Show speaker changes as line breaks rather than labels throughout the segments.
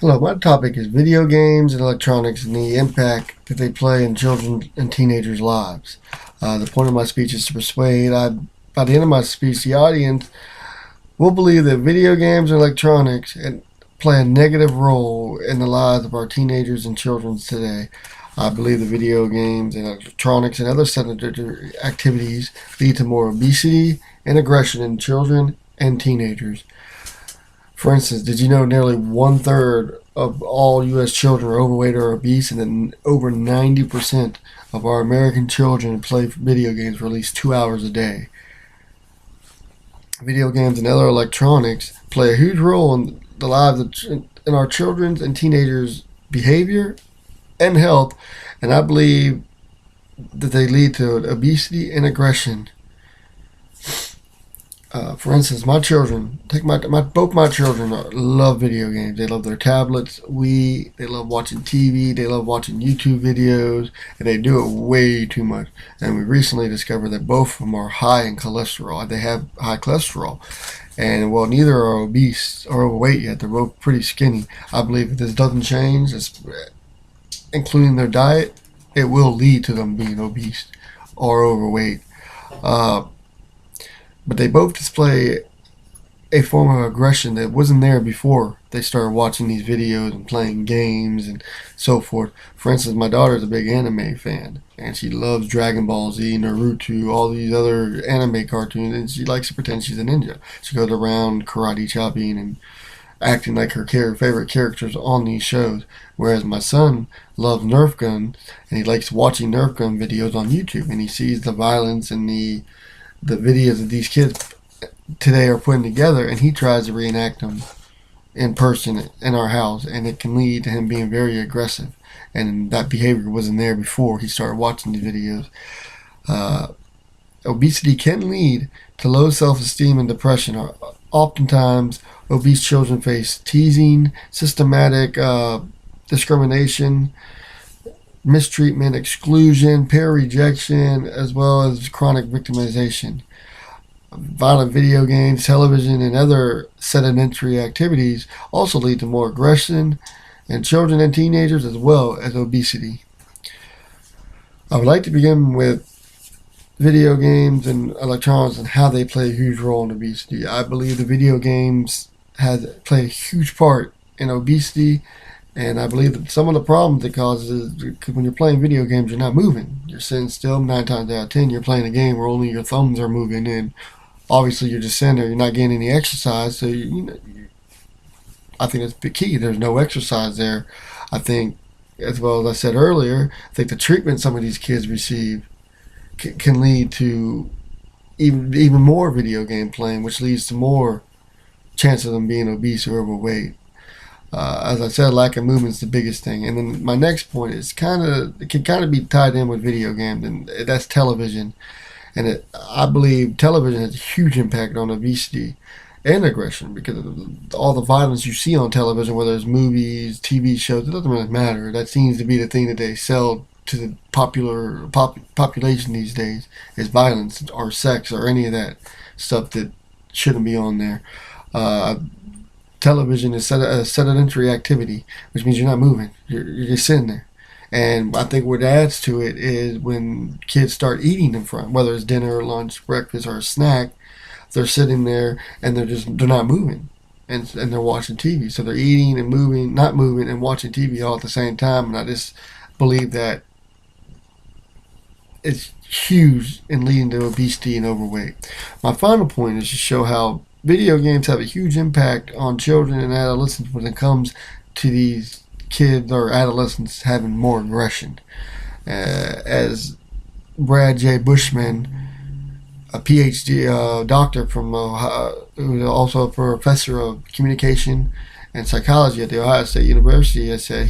Hello, my topic is video games and electronics and the impact that they play in children and teenagers' lives. The point of my speech is to persuade. By the end of my speech, the audience will believe that video games and electronics play a negative role in the lives of our teenagers and children today. I believe the video games and electronics and other sedentary activities lead to more obesity and aggression in children and teenagers. For instance, did you know nearly one third of all U.S. children are overweight or obese, and that over 90% of our American children play video games for at least 2 hours a day? Video games and other electronics play a huge role in the lives in our children's and teenagers' behavior and health, and I believe that they lead to obesity and aggression. For instance, my children, both my children love video games. They love their tablets, they love watching TV, they love watching YouTube videos, and they do it way too much. And we recently discovered that both of them are high in cholesterol. They have high cholesterol. And while neither are obese or overweight yet, they're both pretty skinny. I believe if this doesn't change, including their diet, it will lead to them being obese or overweight. But they both display a form of aggression that wasn't there before they started watching these videos and playing games and so forth. For instance, my daughter's a big anime fan, and she loves Dragon Ball Z, Naruto, all these other anime cartoons, and she likes to pretend she's a ninja. She goes around karate chopping and acting like her favorite characters on these shows. Whereas my son loves Nerf gun, and he likes watching Nerf gun videos on YouTube, and he sees the violence and the videos that these kids today are putting together, and he tries to reenact them in person in our house, and it can lead to him being very aggressive. And that behavior wasn't there before he started watching these videos. Obesity can lead to low self-esteem and depression. Oftentimes, obese children face teasing, systematic discrimination, mistreatment, exclusion, peer rejection, as well as chronic victimization. Violent video games, television, and other sedentary activities also lead to more aggression in children and teenagers, as well as obesity. I would like to begin with video games and electronics and how they play a huge role in obesity. I believe the video games play a huge part in obesity. And I believe that some of the problems it causes is when you're playing video games, you're not moving. You're sitting still. 9 times out of 10, you're playing a game where only your thumbs are moving. And obviously, you're just sitting there. You're not getting any exercise. So, I think that's the key. There's no exercise there. I think, as well as I said earlier, I think the treatment some of these kids receive can lead to even more video game playing, which leads to more chance of them being obese or overweight. As I said, lack of movement is the biggest thing. And then my next point is it can kind of be tied in with video games, and that's television. And I believe television has a huge impact on obesity and aggression because of all the violence you see on television, whether it's movies, TV shows, it doesn't really matter. That seems to be the thing that they sell to the population these days is violence or sex or any of that stuff that shouldn't be on there. Television is a sedentary activity, which means you're not moving. You're just sitting there. And I think what adds to it is when kids start eating in front, whether it's dinner or lunch, breakfast, or a snack, they're sitting there and they're not moving. And they're watching TV. So they're eating and moving, not moving, and watching TV all at the same time. And I just believe that it's huge in leading to obesity and overweight. My final point is to show how video games have a huge impact on children and adolescents when it comes to these kids or adolescents having more aggression. As Brad J. Bushman, a PhD doctor from Ohio, who is also a professor of communication and psychology at the Ohio State University, has said,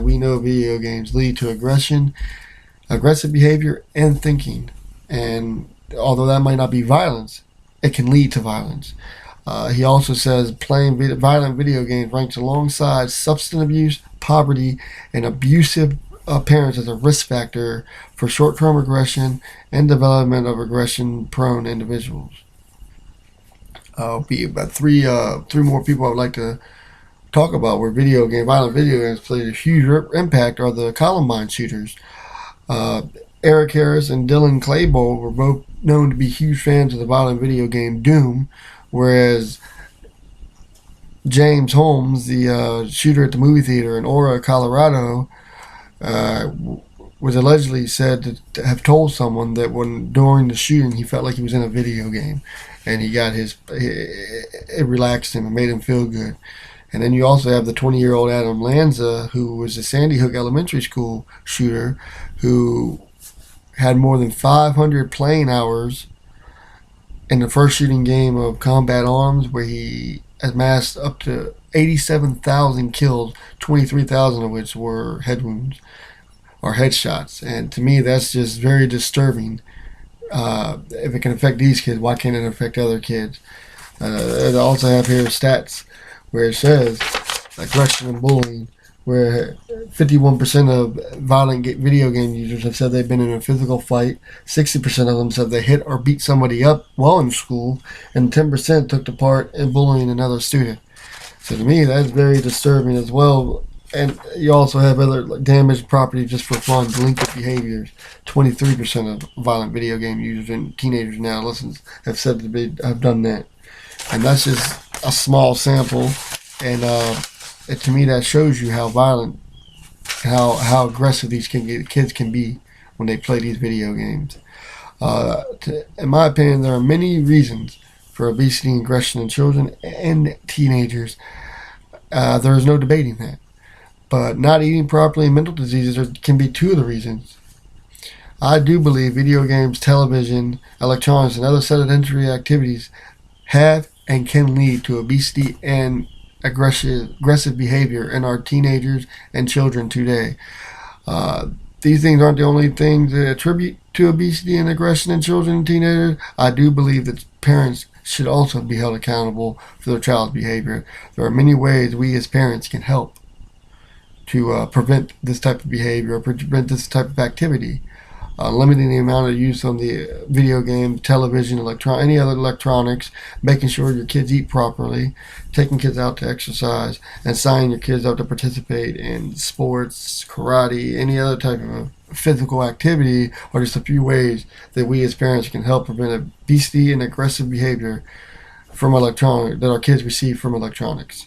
we know video games lead to aggressive behavior and thinking. And although that might not be violence, it can lead to violence. He also says playing violent video games ranks alongside substance abuse, poverty, and abusive parents as a risk factor for short-term aggression and development of aggression-prone individuals. Be about three more people I would like to talk about where violent video games played a huge impact are the Columbine shooters. Uh, Eric Harris and Dylan Klebold were both known to be huge fans of the violent video game Doom, whereas James Holmes, the shooter at the movie theater in Aura, Colorado, uh, was allegedly said to have told someone that when during the shooting he felt like he was in a video game, and it relaxed him and made him feel good. And then you also have the 20-year-old Adam Lanza, who was a Sandy Hook Elementary School shooter, who had more than 500 playing hours in the first shooting game of Combat Arms, where he amassed up to 87,000 kills, 23,000 of which were head wounds or headshots. And to me, that's just very disturbing. If it can affect these kids, why can't it affect other kids? I also have here stats where it says aggression and bullying, where 51% of violent video game users have said they've been in a physical fight, 60% of them said they hit or beat somebody up while in school, and 10% took part in bullying another student. So to me, that's very disturbing as well. And you also have other damaged property just for fun, delinquent behaviors. 23% of violent video game users and teenagers now have said have done that. And that's just a small sample, and to me that shows you how violent, how aggressive these kids can be when they play these video games. In my opinion, there are many reasons for obesity and aggression in children and teenagers. There is no debating that. But not eating properly and mental diseases can be two of the reasons. I do believe video games, television, electronics, and other sedentary activities have and can lead to obesity and aggressive behavior in our teenagers and children today. These things aren't the only things that attribute to obesity and aggression in children and teenagers. I do believe that parents should also be held accountable for their child's behavior. There are many ways we as parents can help to prevent this type of behavior or prevent this type of activity. Limiting the amount of use on the video game, television, any other electronics, making sure your kids eat properly, taking kids out to exercise, and signing your kids up to participate in sports, karate, any other type of physical activity are just a few ways that we as parents can help prevent obesity and aggressive behavior that our kids receive from electronics.